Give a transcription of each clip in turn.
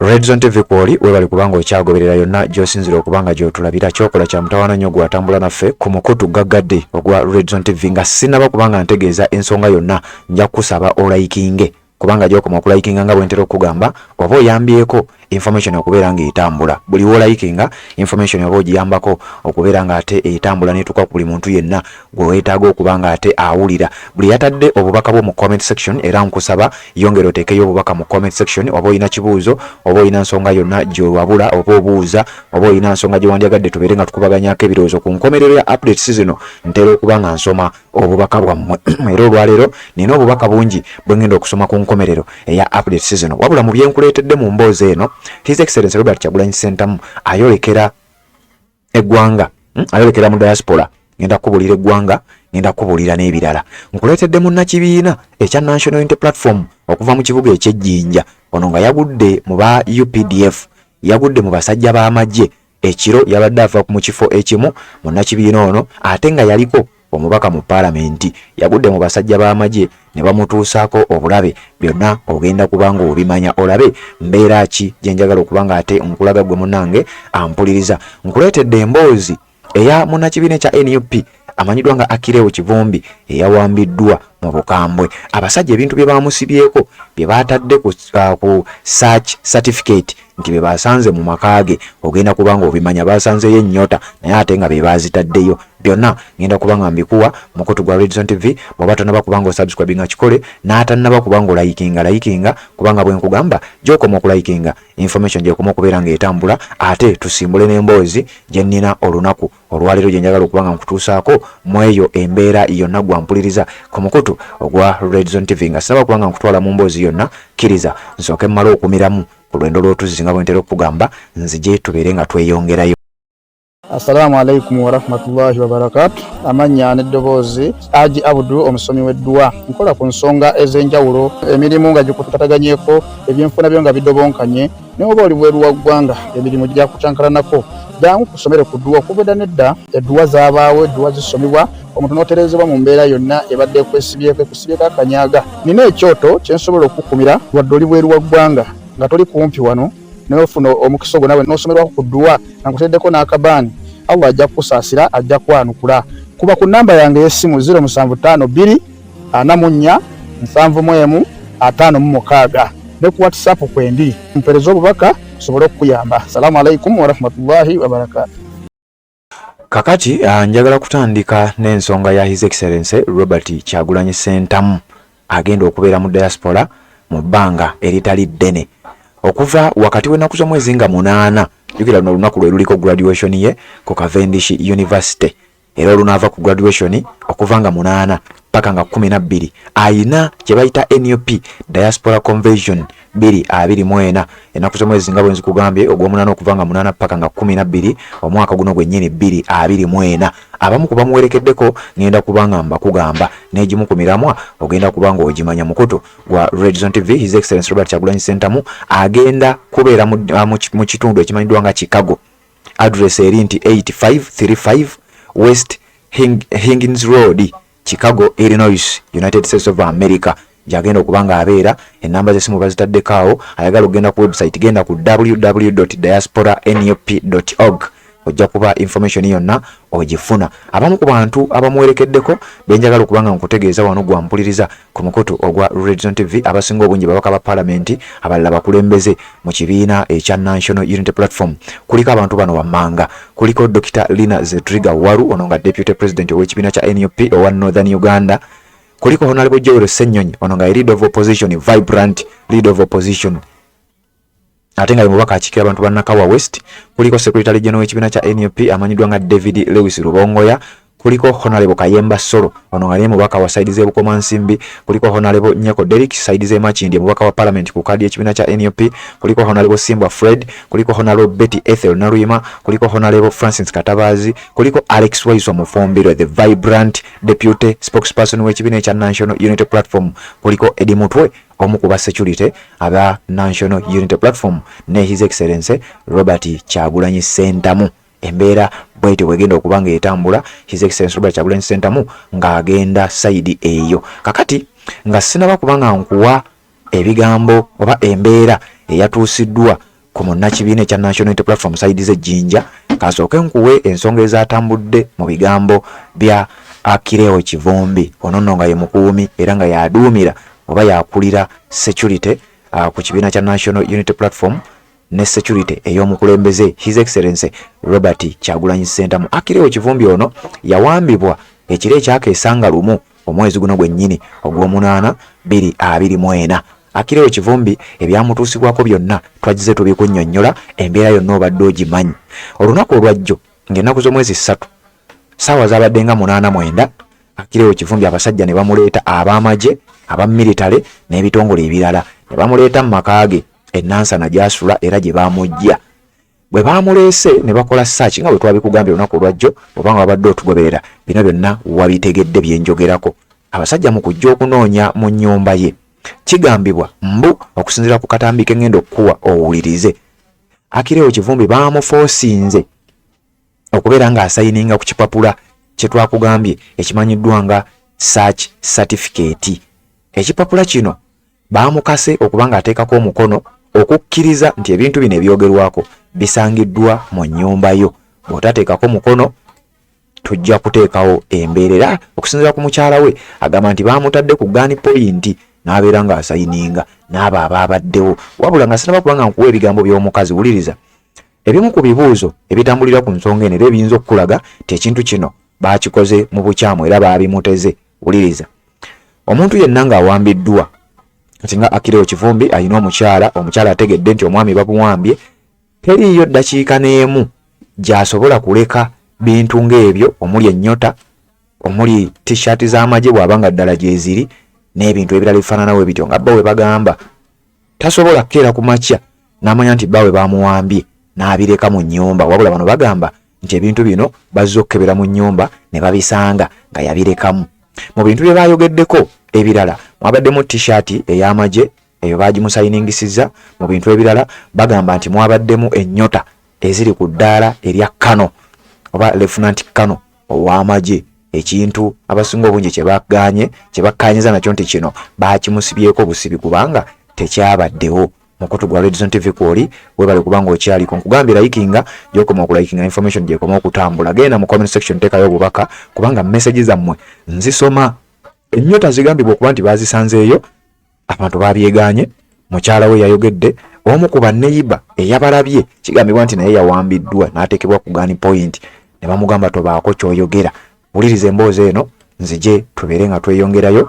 Red Zone TV kwoli webali kubanga okyagoberera yonna gy'osinzira okubanga gy'otulabira kyokola kya mutawaana nnyo gwatambula naffe ku mukutu gaggadde ogwa Red Zone TV nga sinaba kubanga ntegeeza ensonga yonna nja kusaba olaikinge kubanga gy'okoma okulaikinga nga bwe ntera okugamba oba oyambyeko information okubeera ng'etambula buli wolaikinga information oba ogiyambako okubeera ng'ate etambula n'etuuka ku buli muntu yenna gwe weetaaga okuba ng'ate awulira buli yatadde obubaka bwo mu comment section era nkusaba yongera oteekeyo obubaka mu comment section oba olina kibuuzo oba olina nsonga yonna gy'owabula oba obuuza oba olina nsonga gye wandyagadde tubeere nga tukubaganyako ebirowoozo ku nkomerero ya update season ntera okuba nga nsoma obubaka bwammwe era olwaleero nina obubaka bungi bwe ngenda okusoma ku nkomerero eya update season wabula mu byenkuleetedde mu mboozi eno His Excellency Robert Kyagulanyi Ssentamu ayolekera eggwanga ayolekera mu diaspora ngenda kubulira eggwanga ngenda kubulira n'ebirala nkuleetedde munnakibiina ekya National Unity Platform okuva mu kibuga eky'Ejjinja ono nga yagudde mu ba UPDF yagudde mu basajja b'amagye ekiro yabadde ava mu kifo ekimu munnakibiina ono ate nga yaliko omubaka mu parliament yagudde mu basajja b'amagye ne bamutuusaako obulabe byonna ogenda kubanga obimanya olabe mbeera ki gye njagala okubanga ate nkulaga gwe munnange ampuliriza nkuleetedde emboozi eya munnakibiina kya NUP amanyiddwa nga Akireewo Kivumbi eyawambiddwa mu bukambwe abasajja ebintu bye bamusibyeko bye batadde ku search certificate nti bye basanze mu makaage ogenda kubanga obimanya basanzeyo ennyota naye ate nga be bazitaddeyo byonna ngenda kubanga mbikuwa mukutu gwa Red Zone TV bw'oba tonnaba kubanga osubscribe nga kikole n'atannaba kubanga olayikinga kubanga bwe nkugamba gy'okoma okulayikinga information gy'ekoma okubeera ng'etambula ate tusimbule n'emboozi gye nnina olunaku olwaleero gye njagala okubanga nkutuusaako mu eyo embeera yonna gwampuliriza ku mukutu ogwa Red Zone TV nga sinaba kubanga nkutwala mu mboozi yonna kkiriza nsooke mmale okumiramu ku lwendo lw'otuzzi nga bwe ntera okugamba nzije tubeere nga tweyongerayo. Assalamu alaikum wa rahmatullahi wa barakatuh. Amanya n'eddoboozi Haji Abdu omusomi w'edduwa nkola ku nsonga ez'enjawulo emirimu nga gikutataganyeko ebyenfuna byo nga bidobonkanye ne oba oli bweru wa ggwanga emirimu gya kucankalanako jangu kusomere ku dduwa okubeda nedda edduwa zaabaawo edduwa zisomibwa omuntu n'oterezebwa mu mbeera yonna ebadde ekwesibyeko akanyaga nina ekyoto kyensobola okukumira wadde oli bweru wa ggwanga nga toli kumpi wano n'ofuna omukisa ogwo nawe n'osomerwako ku dduwa nga nkuteddeko n'akabaani Allah ajja kusaasira ajja kwanukula kuba ku namba yange y'essimu 0752 44 71 56 ne ku WhatsApp kwendi mpereza obubaka sobole okuyamba. Assalamu alaikum wa rahmatullahi wa barakatuh. Kakati njagala kutandika n'ensonga ya His Excellency Robert Kyagulanyi Ssentamu agenda okubeera mu diaspora mu bbanga eritali ddene okuva wakati w'ennaku z'omwezi nga 8 jukira luno olunaku lwe luliko graduation ye ku Cavendish University era olunaava ku graduation okuva nga 8 paka nga 12 ayina kye bayita NUP Diaspora Convention 2024 ennaku z'omwezi nga bwe nzikugambye ogw'omunana okuva nga 8 paka nga 12 omwaka guno gwennyini 2024 abamu kuba muwerekeddeko ngenda kubanga mbakugamba n'egimu ku miramwa ogenda kubanga ogimanya mukutu gwa Red Zone TV. His Excellency Robert Kyagulanyi Ssentamu agenda kubeera mu kitundu ekimanyiddwa nga Chicago address eri nti 8535 West Higgins Road Chicago, Illinois, United States of America. Jagenda okubanga abeera enamba z'essimu bazitaddeko awo ayagala okugenda ku website genda ku www.diasporanup.org ojja kuba information yonna ogifuna. Abamu ku bantu abamuwerekeddeko benjagala okubanga nkutegeeza wano gwampuliriza ku mukutu ogwa Red Zone TV abasinga obungi babaka ba parliament abalala bakulembeze mu kibiina ekya National Unity Platform. Kuliko abantu bano wammanga kuliko Dr. Lina Zedriga Waru ono nga Deputy President ow'ekibiina kya NUP owa Northern Uganda. Kuliko Honorable Joel Ssenyonyi ono nga Leader of Opposition Vibrant Leader of Opposition atenga mubaka akikira abantu bannakawa West. Kuliko Secretary General w'ekibiina kya NUP amanyiddwa nga David Lewis Rubongoya. Kuliko Honorable Kayemba Solo ono nga mubaka wa side z'ebukoma nsimbi. Kuliko Honorable Nyako Derek side z'Emachindi mubaka wa parliament ku kadi y'ekibiina kya NUP. Kuliko Honorable Simba Fred. Kuliko Honorable Betty Ethel Naruyima. Kuliko Honorable Francis Katabazi. Kuliko Alex Waiswa Mufumbiro the Vibrant Deputy Spokesperson w'ekibiina ekya National Unity Platform. Kuliko Eddie Mutwe omu ku ba security aba National Unity Platform ne His Excellency Robert Kyagulanyi Ssentamu. Embeera bwete wegenda okubanga etambula His Excellency Robert Kyagulanyi Ssentamu ng'agenda side eyo. Kakati nga sinaba kubanga nkuwa ebigambo oba embeera eyatuusiddwa ku munnakibiina ekya National Unity Platform side z'Ejjinja kasooke nkuwe ensonga ezatambudde mu bigambo bya Akireo Kivumbi ono nno nga ye mukuumi era nga yaduumira oba yakulira security ku kibiina kya National Unity Platform ne security ey'omukulembeze His Excellency Robert Kyagulanyi Ssentamu. Akireo Kivumbi ono yawambibwa ekiro ekyakeesanga lumu omwezi guno gwennyini ogw'omunaana 2024. Akireo Kivumbi ebyamutuusibwako byonna twagize tubikunnyonnyola, embeera yonna obadde ogimanyi. Olunaku olwajjo ng'ennaku z'omwezi 3 ssaawa zaabadde nga 8-9 Akireo Kivumbi abasajja ne bamuleeta ab'amagye abamilitale n'ebitongole ebirala ne bamuleeta mu maka ge ennansana gy'asula era gye baamujja. Bwe baamuleese ne bakola search nga bwe twabikugambye olunaku olwajjo obanga wabadde otugoberera bino byonna wabitegedde byenjogerako. Abasajja mu kujja okunoonya mu nnyumba ye kigambibwa mbu okusinziira ku katambi ke ngendo okuwa owulirize Akireo Kivumbi baamufoosinze okubeera ng'asayininga ku kipapula kye twakugambye ekimanyiddwa nga search certificate. Ekipapula kino baamukase okuba ng'ateekako omukono okukkiriza nti ebintu bino ebyogerwako bisangiddwa mu nnyumba yo. Bw'otateekako mukono tujja kuteekawo embeerera. Okusinziira ku mukyala we agamba nti baamutadde ku gun point n'abeera ng'asayininga n'abo abaabaddewo. Wabula nga sinaba kuba nga nkuwa ebigambo by'omukazi, wuliriza ebimu ku bibuuzo ebitambulira ku nsonga eno era ebiyinza okukulaga nti ekintu kino baakikoze mu bukyamu era baabimuteze. Wuliriza, omuntu yenna ng'awambiddwa nga Akireo Kivumbi ayina omukyala ategedde nti omwami bamuwambye, teriiyo ddakiika n'emu gy'asobola kuleka bintu ng'ebyo omuli ennyota, omuli t-shirt z'amagye bw'abanga ddala gyeziri n'ebintu ebirala bifaananawo ebityo nga bba we bagamba tasobola kukeera ku makya n'amanya nti bba we bamuwambye n'abireka mu nnyumba. Wabula bano bagamba nti ebintu bino bazze okkebera mu nnyumba ne babisanga nga yabirekamu. Mu bintu bye baayogeddeko ebirala mwabaddemu t-shirt ey'amagye eyo baagimusayiningisiza. Mu bintu ebirala bagamba nti mwabaddemu ennyota eziri ku ddaala erya Kano oba Lieutenant Kano ow'amagye, ekintu abasinga obungi kye bakkaanyiza nakyo nti kino baakimusibyeko busibi kubanga tekyabaddewo. Mukutu gwa Red Zone TV kwoli webale kubanga okyaliko nkugambye likinga gyokoma okulayikinga information gyekoma okutambula. Genda mu comment section teekayo obubaka kubanga message zammwe nzisoma. Ennyota zigambibwa okuba nti bazisanzeeyo, abantu babyeganye. Mukyala we yayogedde, omu ku baneiba eyabalabye kigambibwa nti naye yawambiddwa n'ateekebwa ku gun point ne bamugamba tobaako ky'oyogera. Wuliriza emboozi eno nzije tubeere nga tweyongerayo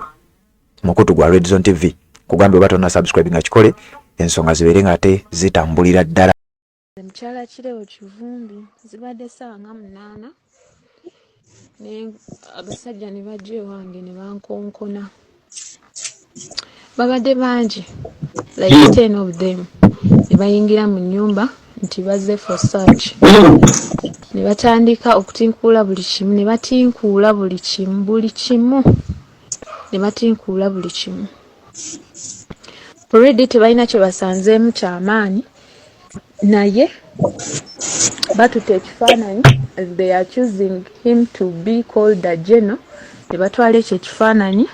mukutu gwa Red Zone TV. Kugambye oba tonna subscribe nga kikole ensonga zibeere nga ate zitambulira ddala. Mukyala Akireo Kivumbi zibadde ssaawa nga 8 ne abasajja ne bajja ewange ne bankonkona. Babadde bangi like 10 of them ne bayingira mu nnyumba nti bazze for search. Ne batandika okutinkuula buli kimu, ne batinkuula buli kimu. Already tebalina kye basanzeemu kyamaanyi naye batutte ekifaananyi as they are choosing him to be called a general. Ne batwala ekyo ekifaananyi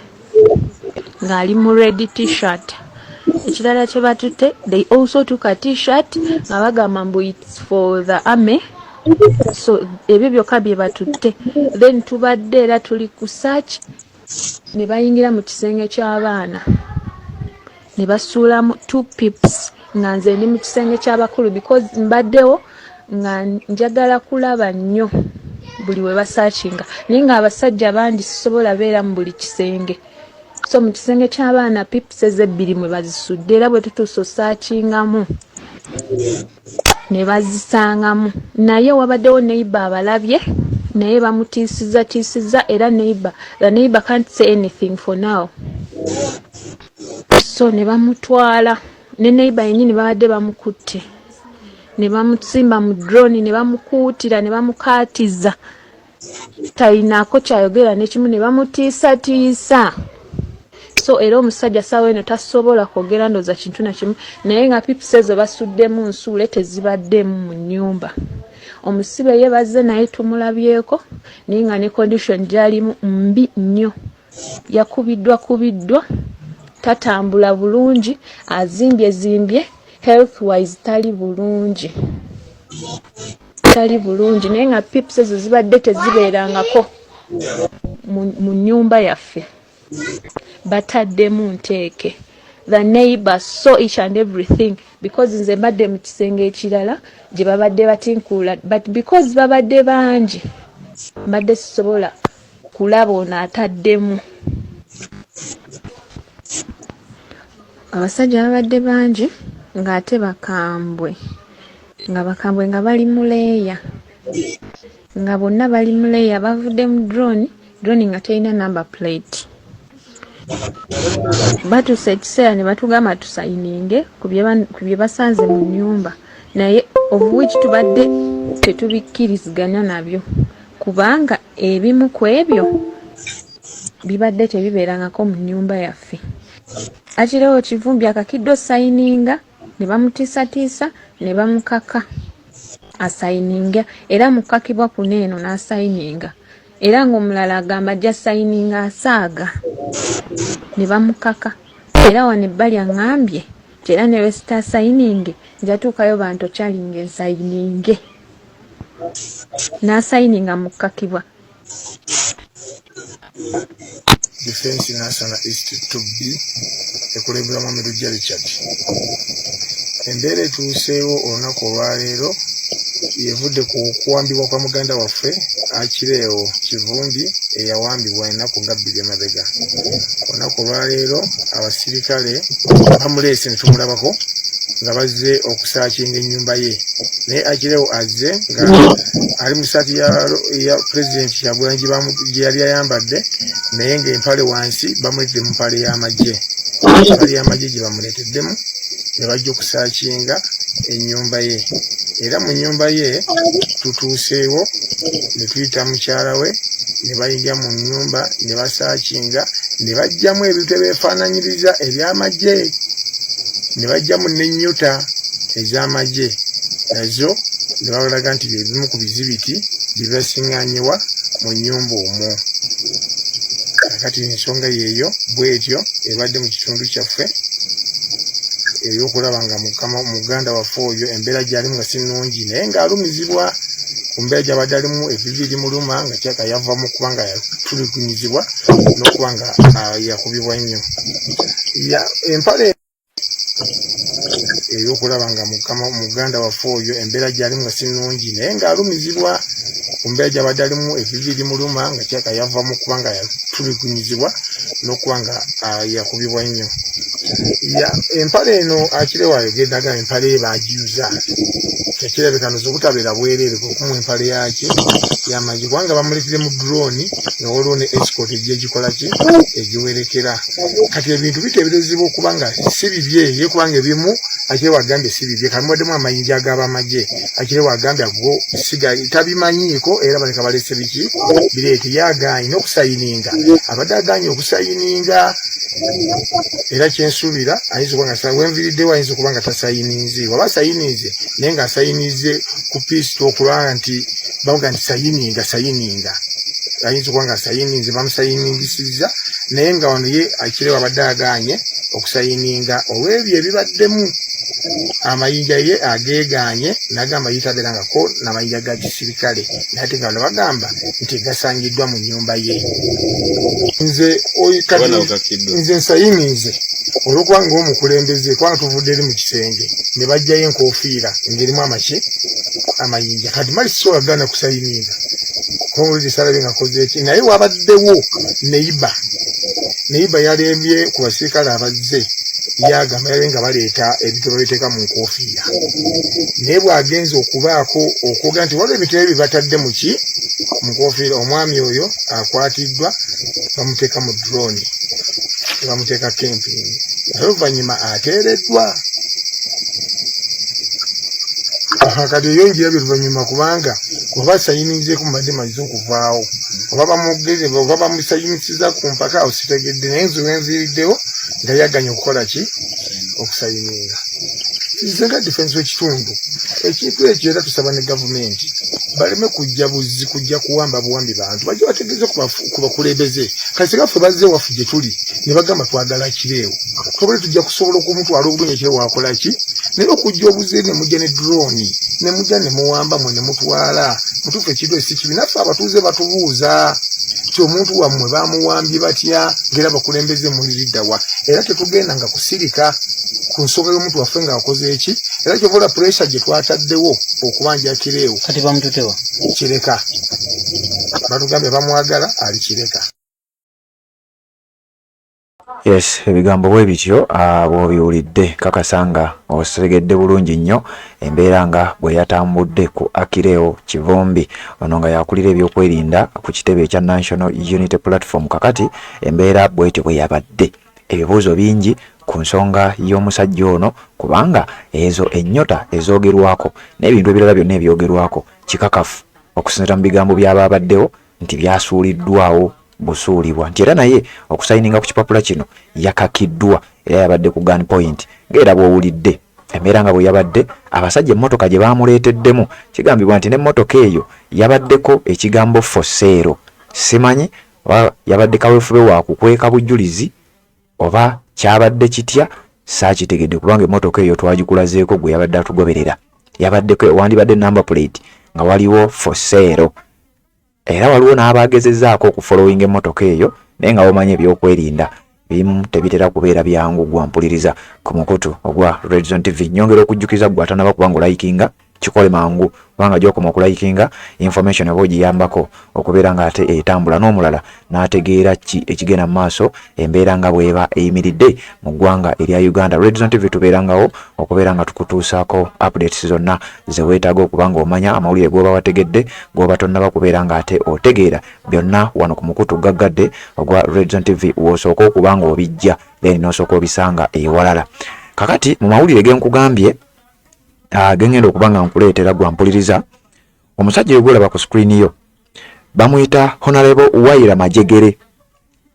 ng'ali mu red t-shirt. Ekirala kye batutte, they also took a t-shirt nga bagamba mbu it's for the army. So ebyo byokka bye batutte. Then tubadde era tuli ku search ne bayingira mu kisenge ky'abaana ne basuulamu 2 pips nga nze ndi mu kisenge ky'abakulu because mbaddewo nga njagala kulaba nnyo buli we basearchinga naye nga abasajja bandi sisobola beera mu buli kisenge. So mu kisenge ky'abaana pips ezebbiri mwe bazisudde era bwe tutuusa osearchingamu ne bazisangamu. Naye wabaddewo neighbor abalabye naye bamutiisizza era the neighbor can't say anything for now. So ne bamutwala ne neighbor yennyini babadde bamukutte ne bamusimba mu drone ne bamukuutira ne bamukaatiza talinaako kyayogera n'ekimu ne bamutiisatiisa. So era omusajja ssaawa eno tasobola kwogera ndooza kintu na kimu naye nga pips ezo basuddemu nsuule tezibaddemu mu nnyumba. Omusibe ye bazze naye tumulabyeko naye nga ne condition gy'alimu mbi nnyo. Yakubiddwa tatambula bulungi, azimbye health wise tali bulungi naye nga pips ezo zibadde tezibeerangako mu nnyumba yaffe bataddemu nteeke. The neighbor saw each and everything because nze mbadde mu kisenge ekirala gye babadde batinkuula, but because babadde bangi mbadde sisobola kulaba ono ataddemu. Abasajja babadde bangi ng'ate bakambwe nga bali mu leeya, nga bonna bali mu leeya bavudde mu drone nga terina number plate. Batuuse ekiseera ne batugamba tusayininge ku bye basanze mu nnyumba, naye of which tubadde tetubikkiriziganya nabyo kubanga ebimu ku ebyo bibadde tebibeerangako mu nnyumba yaffe. Akirewo Kivumbi akakidde sayininga ne bamutiisatiisa ne bamukaka asayininga, era mukakibwa kuno eno n'asayininga, era ng'omulala agamba ajja sayininga asaaga ne bamukaka. Era wano ebbali aŋŋambye nti era ne wesita sayininge njatuukayo bantu kyalinga ensayininge n'asayininga mukakibwa. Defense National Institute to be ekulembera Mwami Lujja Richard. Embeera etuuseewo olunaku olwaleero yevudde ku kuwambibwa kwa muganda waffe Akireewo Kivumbi eyawambibwa ennaku nga 2 emabega. Olunaku olwaleero abasirikale bamuleese ne tumulabako nga bazze okusaakinga ennyumba ye, naye Akireewo azze nga ali mu ssaati ya President Kyagulanyi gye yali ayambadde, naye ng'empale wansi bamuleetedde mu mpale y'amagye. Empale y'amagye gye bamuleeteddemu ne bajja okusaakinga ennyumba ye. Era mu nnyumba ye tutuuseewo ne tuyita mukyala we ne bayingira mu nnyumba ne basaakinga ne bajjamu ebintu ebyefaananyiriza eby'amagye, ne bajjamu n'ennyuta ez'amagye, nazo ne balaga nti ebimu ku bizibiti bibasiŋŋaanyiwa mu nnyumba omwo. Kakati ensonga yeeyo bw'etyo ebadde mu kitundu kyaffe ey'okulaba nga muganda waffe oyo embeera gy'alimu nga si nnungi, naye ng'alumizibwa ku mbeera gy'abadde alimu ebivi limuluma nga kyaka yavamu kuba nga yatulugunyizibwa n'okuba nga yakubibwa nnyo. Empale ey'okulaba nga muganda waffe oyo embeera gy'alimu nga si nnungi, naye ng'alumizibwa ku mbeera gy'abadde alimu ebivi limuluma nga kyaka yavamu kuba nga yatulugunyizibwa n'okuba nga yakubibwa nnyo. Empale eno Akireewo ayogeddagala empale ye baagiyuza ekirabika noza obutabeera bwereere okumu empale yaki y'amagye kubanga bamuleetedde mu drone nga waliwo ne escort egyegikola ki egiwerekera. Kati ebintu biteeberezebwa okuba nga si bibye ye kubanga ebimu Akireewo agambye si bibye, kamuwaddemu amayinja ag'abamagye. Akireewo agambye ago siga tabimanyiiko era baleka balese biki bireete yagaanyi n'okusayininga, abadde agaanyi okusayininga. Era kyensuubira ayinza okuba nga wenviriddewo ayinza okuba nga tasayininze, waba asayininze naye ng'asayinize ku piisito okulaba nti bavuga nti sayininga ayinza okuba nga asayininze bamusayiningisiza, naye nga wano ye Akireewo abadde agaanye okusayininga olw'ebyo ebibaddemu. Amayinja ye ageegaanye n'agamba yitabeerangako n'amayinja ga kisirikale, naye ate nga bagamba nti gasangiddwa mu nnyumba ye. Nze nsayinize olw'okuba ng'omukulembeze kubanga tuvudde eri mu kisenge ne bajjayo enkofiira ng'erimu amayinja. Kati mali sisobola gaana kusayininga kowulire salabe nga koze eki, naye wabaddewo neiba yalembye ku basirikale abazze yagamba yabe nga baleeta ebintu babiteeka mu nkofiira, naye bw'agenza okubaako okwoga nti waliwo ebintu ebyo batadde mu nkofiira, omwami oyo akwatiddwa bamuteeka mu drone bamuteeka camping, naye oluvannyuma ateereddwa. Kati eyongira bye luvannyuma kubanga oba sayininzeeku mubadde maze okuvaawo oba bamusayinisiza ku mpaka awo sitegedde, naye nze wenviiriddewo nga yaganya okukola ki okusayininga. nze nga defense w'ekitundu ekintu ekyo era tusaba ne gavumenti baleme kujja buzzi kujja kuwamba buwambi bantu bajja bategeeze ku bakulembeze kasi gaffe bazze waffe gye tuli ne bagamba twagala kireewo tobole tujja kusobola okumutwala obulungi ekireewo wakola ki naye okujja obuze ne mujja ne drone ne mujja ne muwamba mwe ne mutwala mutuufu ekintu esi kibi naffe abatuuze batubuuza ti omuntu wammwe bamuwambye batya ngera bakulembeze muliddawa era tetugenda nga kusirika ku nsonga y'omuntu waffe ng'akoze eki era kyobola pressure gye twataddewo okubanja kireewo kati bamututewa kireka batugambye bamwagala ali kireka. Yes, ebigambo bwe bityo bw'obiwulidde kakasanga osetegedde bulungi nnyo embeera nga bwe yatambudde ku Akireo Kivumbi ono nga yakulira ebyokwerinda ku kitebe ekya National Unity Platform kakati embeera bwetyo bwe yabadde ebibuuzo bingi ku nsonga y'omusajja ono kubanga ezo ennyota ezoogerwako n'ebintu ebirala byonna ebyogerwako kikakafu okusinziira mu bigambo by'ababaddewo nti byasuuliddwawo busuulibwa nti era naye okusayininga ku kipapula kino yakakiddwa era yabadde ku gun point ng'era bw'owulidde embeera nga bwe yabadde abasajja emmotoka gye baamuleeteddemu kigambibwa nti n'emmotoka eyo yabaddeko ekigambo for sale simanyi oba yabadde kaweefube wa kukweka bujulizi oba kyabadde kitya saakitegedde kubanga emmotoka eyo twagikulazeeko gwe yabadde atugoberera yabaddeko wandibadde number plate nga waliwo for sale era waliwo n'abagezezzaako okufollowing emmotoka eyo naye nga bamanya ebyokwerinda bimu tebitera kubeera byangu gwampuliriza ku mukutu ogwa Red Zone TV nyongera okujjukiza gwe atanaba kubanga olayikinga kikole mangu kubanga gy'okoma okulayikinga information eba ogiyambako okubeera nga ate etambula n'omulala n'ategeera ki ekigenda mu maaso embeera nga bw'eba eyimiridde mu ggwanga erya Uganda. Red Zone TV tubeerangawo okubeera nga tukutuusaako updates zonna ze weetaaga okubanga omanya amawulire g'oba wategedde g'oba tonnaba kubeera nga ate otegeera byonna wano ku mukutu gaggadde ogwa Red Zone TV w'osooka okubanga obijja then n'osooka obisanga ewalala. Kakati mu mawulire genkugambye gengenda okuba nga nkuleetera gwampuliriza omusajja ogulaba ku screen yo bamuyita Honorable Waira Majegere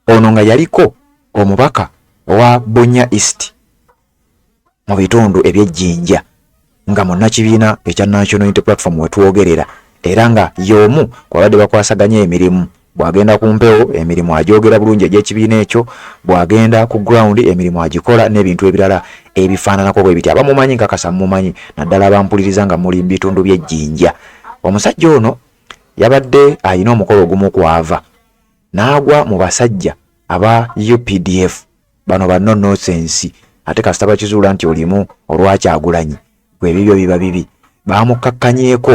ono nga yaliko omubaka owa Bunya East mu bitundu eby'ejjinja nga munnakibiina ekya National Unity Platform wetwogerera era nga y'omu kwabadde bakwasaganya emirimu bwagenda ku mpewo emirimu agyogera bulungi egy'ekibiina ekyo bwagenda ku ground emirimu agikola n'ebintu ebirala ebifaananako bwe biti abamumanyi nkakasa mumanyi naddala abampuliriza nga muli bitundu by'ejjinja. Omusajja ono yabadde ayina omukolo ogumu kwava n'agwa mu basajja aba UPDF bano banno nonsense ate kasita bakizuula nti olimu olwakyagulanyi gwe bibyo biba bibi baamukakkanyeeko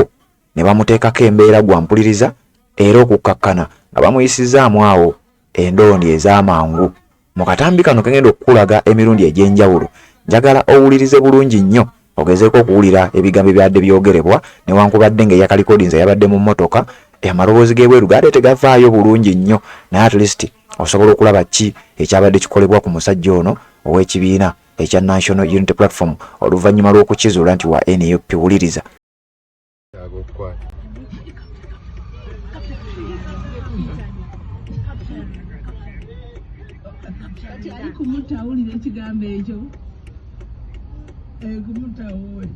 ne bamuteekako embeera gwampuliriza era okukkakkana nga bamuyisizaamu awo endoondi ez'amangu mu katambi kano kagenda okukulaga emirundi egy'enjawulo njagala owulirize bulungi nnyo ogezeeko okuwulira ebigambo ebyadde byogerebwa newankubadde ng'eyaka recordings yabadde mu mmotoka amaloboozi g'ebweru gaadde tegavaayo bulungi nnyo naye at least osobola okulaba ki ekyabadde kikolebwa ku musajja ono ow'ekibiina ekya National Unity Platform oluvannyuma lw'okukizuula nti wa NUP wuliriza. Kumutawulira ekigambo ekyo kumutawule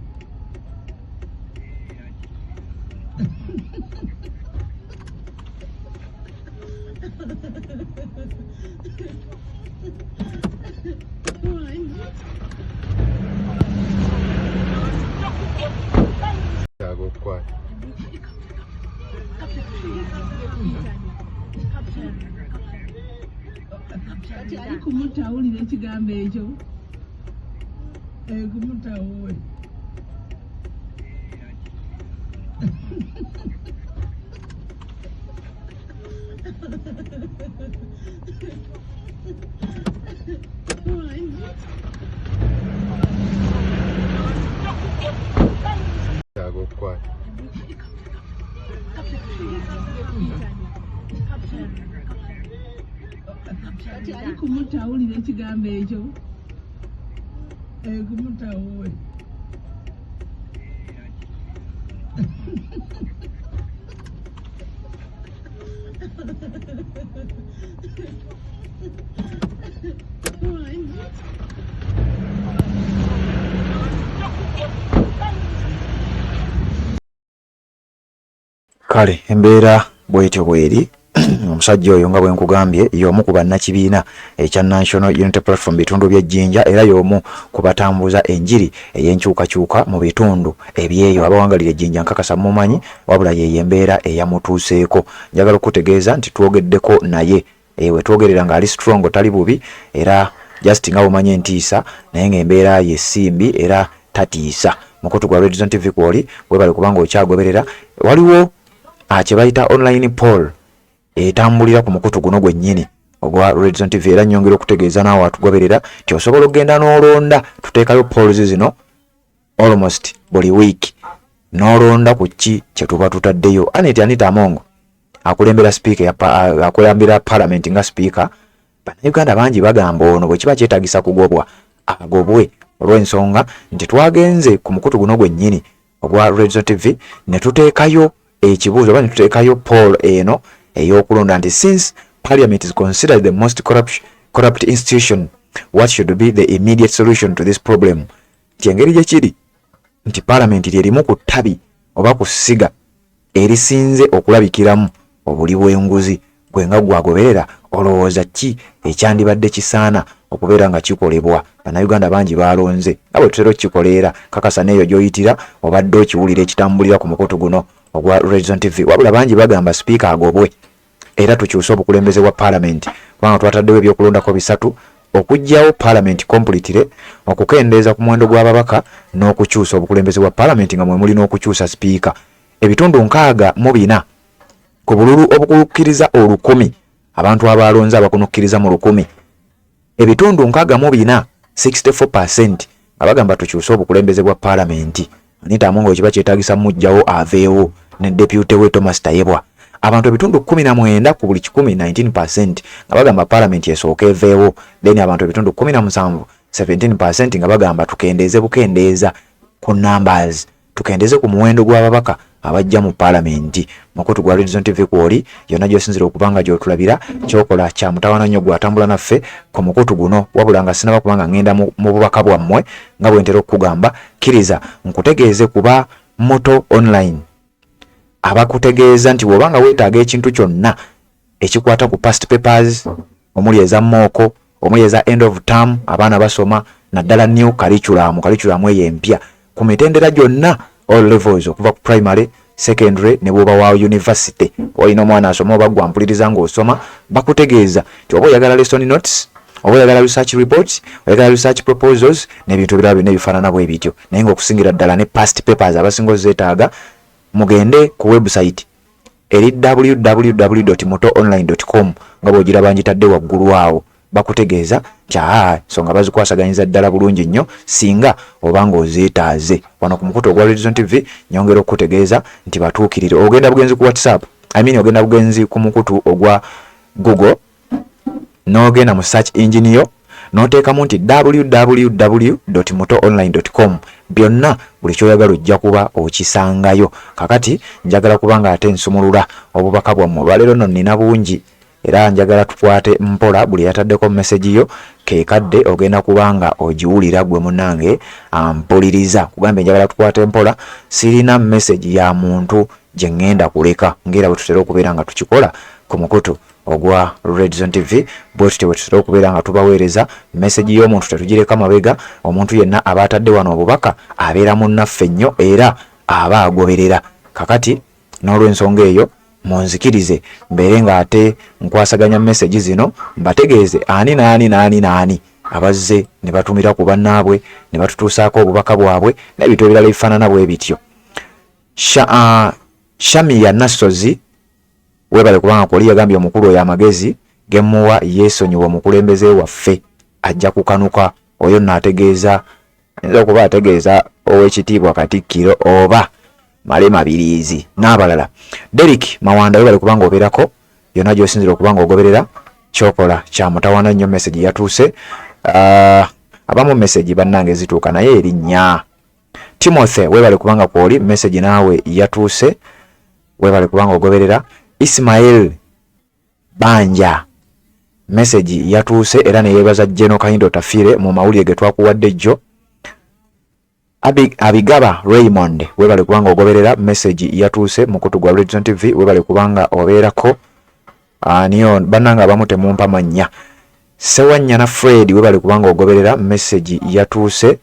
ali kumutawulira ekigambo ekyo kumutawule ali kumutawulira ekigambo ekyo kumutawule kale embeera bwetyo bweri omusajja oyo nga bwe nkugambye y'omu ku bannakibiina ekya National Unity Platform bitundu by'Ejjinja era y'omu ku batambuza enjiri ey'enkyukakyuka mu bitundu ebyeyo abawangalira Ejjinja nkakasa mumanyi wabula ye embeera eyamutuuseeko. Njagala okutegeeza nti twogeddeko naye we twogerera ng'ali strong tali bubi era just nga bumanye entiisa naye ng'embeera ye simbi era tatiisa. Mukutu gwa Red Zone TV kwoli webale kubanga okyagoberera waliwo kye bayita online poll etambulira ku mukutu guno gwennyini ogwa Red Zone TV era nnyongera okutegeeza naawe atugoberera nti osobola okgenda n'olonda tuteekayo polls zino almost buli week n'olonda ku ki kye tuba tutaddeyo. Anita Amongo akulembera speaker akulembera parliament nga speaker bannayuganda bangi bagamba ono bwe kiba kyetagisa kugobwa agobwe olw'ensonga nti twagenze ku mukutu guno gwennyini ogwa Red Zone TV ne tuteekayo ekibuuzo oba ne tuteekayo poll eno ey'okulonda nti since parliament is considered the most corrupt institution what should be the immediate solution to this problem. Engeri gye kiri nti parliament lyerimu ku ttabi oba ku ssiga erisinze okulabikiramu obuli bw'enguzi gwe nga gwagoberera olowooza ki ekyandibadde kisaana okubeera nga kikolebwa. Bannayuganda bangi balonze nga bwe tutera okukikoleera kakasa n'eyo gy'oyitira obadde okiwulira ekitambulira ku mukutu guno ogwa Red Zone TV wabula bangi bagamba speaker agobwe era tukyuse obukulembeze bwa parliament kubanga twataddewo ebyokulondako 3 okugyawo parliament completely okukendeeza ku muwendo gw'ababaka n'okukyusa obukulembeze bwa parliament nga mwe muli n'okukyusa speaker. Ebitundu 64 ku bululu obukukkiriza 1000 abantu abalonze abakunukkiriza mu 1000 ebitundu 64 64% abagamba tukyuse obukulembeze bwa parliament. Anita Amongo kiba kyetagisa mujjawo aveewo ne deputy we Thomas Tayebwa abantu ebitundu 19 ku buli 19% nga bagamba parliament esooka eveewo then abantu ebitundu 17 17% nga bagamba tukendeeze bukendeeza ku numbers tukendeeze ku muwendo gw'ababaka abajja mu parliament. Mukutu gwa Red Zone TV kwoli yonna gy'osinzira okubanga gy'otulabira kyokola kya mutawaana nnyo gwatambula naffe ku mukutu guno wabula nga sinaba kubanga ngenda mu bubaka bwammwe nga bwe ntera okugamba kkiriza nkutegeeze kuba moto online abakutegeeza nti bw'obanga weetaaga ekintu kyonna ekikwata ku past papers omuli eza mooko omuli eza end of term abaana basoma naddala new curriculum eyo empya ku mitendera gyonna all levels okuva ku primary secondary ne bwoba wa university olina omwana asoma oba gwampuliriza ng'osoma bakutegeeza nti oba oyagala lesson notes oba oyagala research reports oyagala research proposals n'ebintu ebirala byonna ebifaanana bwe bityo naye ng'okusingira ddala ne past papers abasinga ozeetaaga mugende ku website eri www.motoonline.com nga bw'ogiraba ngitadde waggulu awo bakutegeeza songa bazikwasaganyiza ddala bulungi nnyo singa obanga ozeetaaze. Wano ku mukutu ogwa Red Zone TV nyongera okutegeeza nti batuukirire ogenda bugenzi ku WhatsApp ogenda bugenzi ku mukutu ogwa Google n'ogenda mu search engine yo n'oteekamu nti www.motoonline.com byonna buli kyoyagala ojja kuba okisangayo. Kakati njagala kubanga ate nsumulula obubaka bwammwe olwaleero nno nina bungi era njagala tukwate mpola buli yataddeko message yo kekadde ogenda kubanga ogiwulira gwe munange ampuliriza kugambe njagala tukwate mpola sirina message ya muntu gye ngenda kuleka ngera bwe tutera okubeera nga tukikola ku mukutu ogwa Red Zone TV bwe tutera okubeera nga tubaweereza message y'omuntu tetugireka mabega omuntu yenna aba atadde wano obubaka abeera munnaffe nnyo era aba agoberera. Kakati n'olw'ensonga eyo munzikirize mbeere nga ate nkwasaganya message zino mbategeeze ani naani abazze ne batumira ku bannaabwe ne batutuusaako obubaka bwabwe n'ebintu ebirala ebifaanana bwe bityo. Shami ya Nasozi webale kubanga kwoli yagambye omukulu oyo amagezi gemuwa yeesonyiwa omukulembeze waffe ajja kukanuka oyo naategeeza ayinza okuba ategeeza ow'ekitiibwa Katikkiro oba Male Mabirizi n'abalala. Derek Mawanda webale kubanga obeerako yonna gy'osinzira okubanga ogoberera kyokola kya mutawaana nnyo message yatuuse abamu message bannange zituuka naye erinnya. Timothy webale kubanga kwoli message naawe yatuuse webale kubanga ogoberera. Ismail Banja message yatuuse era ne yeebaza Jeno Kayindo Tafire mu mawulire ge twakuwadde jjo Abigaba Raymond webale kubanga ogoberera message yatuuse mukutu gwa Red Zone TV webale kubanga obeerako niyo bananga abamute mumpa manya Sewanyana Fred webale kubanga ogoberera message yatuuse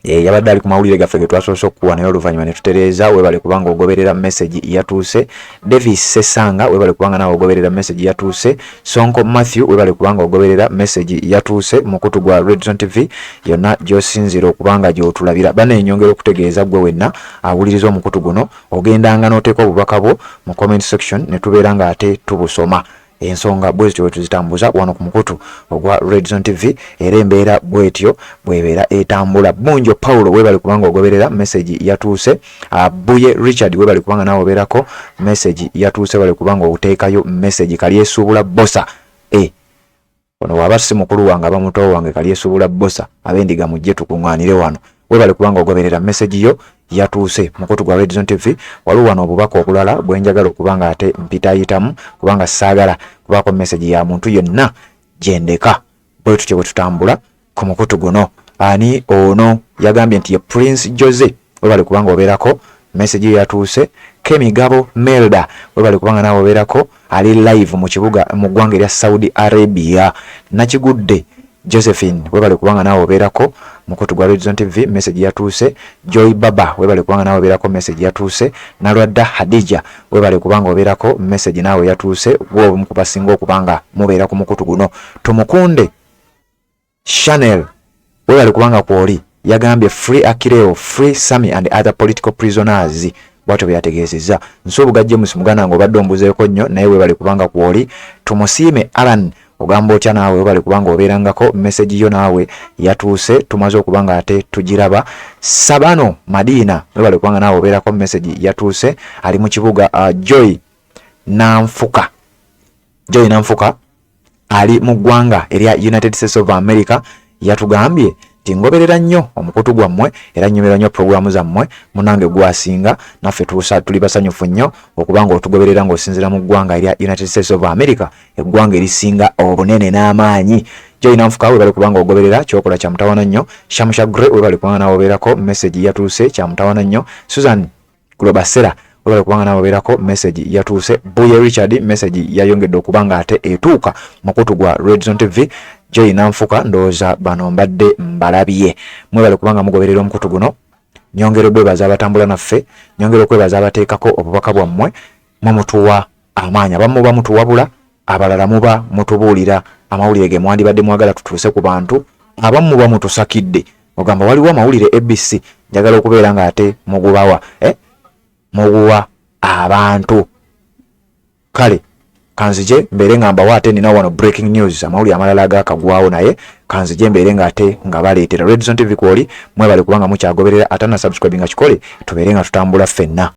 yabadde ali ku mawulire gaffe ge twasoose okuwa naye oluvannyuma ne tutereeza webale kubanga ogoberera message yatuuse Davis Sesanga webale kubanga nawe ogoberera message yatuuse Sonko Matthew webale kubanga ogoberera message yatuuse mukutu gwa Red Zone TV yonna gy'osinzira okubanga gy'otulabira bane enyongera okutegeeza gwe wenna awuliriza omukutu guno ogendanga n'oteeka obubaka bwo mu comment section ne tubeera nga ate tubusoma ensonga bwetyo tuzitambuza wano ku mukutu ogwa Red Zone TV era embeera bwetyo bwebeera etambula. Bunjo Paulo webale kubanga ogoberera message yatuuse Buye Richard webale kubanga nawe obeerako message yatuuse webale kubanga oteekayo message Kalyesuubula Bosa ono waba si mukulu wange abamuto wange Kalyesuubula Bosa abendiga mujje tukuŋŋaanire wano webale kubanga ogoberera message yo yatuuse mukutu gwa Red Zone TV waliwo wano obubaka okulala bwenjagala okubanga ate mpitayitamu kubanga saagala kubaako message ya muntu yenna gyendeka bwe tutyo bwe tutambula ku mukutu guno. Ani ono yagambye nti ye Prince Jose webale kubanga obeerako message yatuuse. Kemigabo Melda webale kubanga nawe obeerako ali live mu kibuga mu ggwanga erya Saudi Arabia. Nakigudde Josephine webale kubanga nawe obeerako mukutu gwa Red Zone TV message yatuuse. Joy Baba webale kubanga nawe obeerako message yatuuse. Nalwadda Hadija webale kubanga obeerako message nawe yatuuse gwo mukubasinga okubanga mubeera ku mukutu guno. Tumukunde Chanel webale kubanga kwoli yagambye free Akileo, free Sami and other political prisoners bwatyo byategeezezza. Nsuubuga James muganda ngo badde ombuzeeko nnyo naye webale kubanga kwoli. Tumusiime Alan ogamba otya naawe webale kubanga obeerangako message yo naawe yatuuse tumaze okubanga ate tugiraba. Sabano Madina webale kubanga naawe obeerako message yatuuse ali mu kibuga. Joy Namfuka ali mu ggwanga erya United States of America yatugambye tingoberera nnyo omukutu gwammwe era nnyumira nnyo programu zammwe munange gwasinga naffe tuli basanyufu nnyo okubanga otugoberera ng'osinzira mu ggwanga erya United States of America eggwanga erisinga obunene n'amaanyi. Joy Namfuka webale kubanga ogoberera kyokola kya mutawana nnyo. Shamusha Gre webale kubanga nawe obeerako message yatuuse kya mutawana nnyo. Susan Globasera webale kubanga nawe obeerako message yatuuse. Buye Richard message yayongedde okubanga ate etuuka mukutu gwa Red Zone TV. Joy Namfuka ndowooza bano mbadde mbalabye mwebale kubanga mugoberera omukutu guno. Nyongera okwebaza abatambula naffe, nyongera okwebaza abateekako obubaka bwammwe mumutuwa amaanyi. Abamu muba mutuwabula abalala muba mutubuulira amawulire ge mwandibadde mwagala tutuuse ku bantu. Abamu muba mutusakidde ogamba waliwo amawulire ABC njagala okubeera nga ate mugubawa muguwa abantu. Kale kanzije mbeere ngamba waate nina wano breaking news amawulire amalala agakagwawo naye kanzije mbeere nga ate nga baleetera. Red Zone TV kwoli mwebale kubanga mukyagoberera atana subscribe nga kikole tubeere nga tutambula ffenna.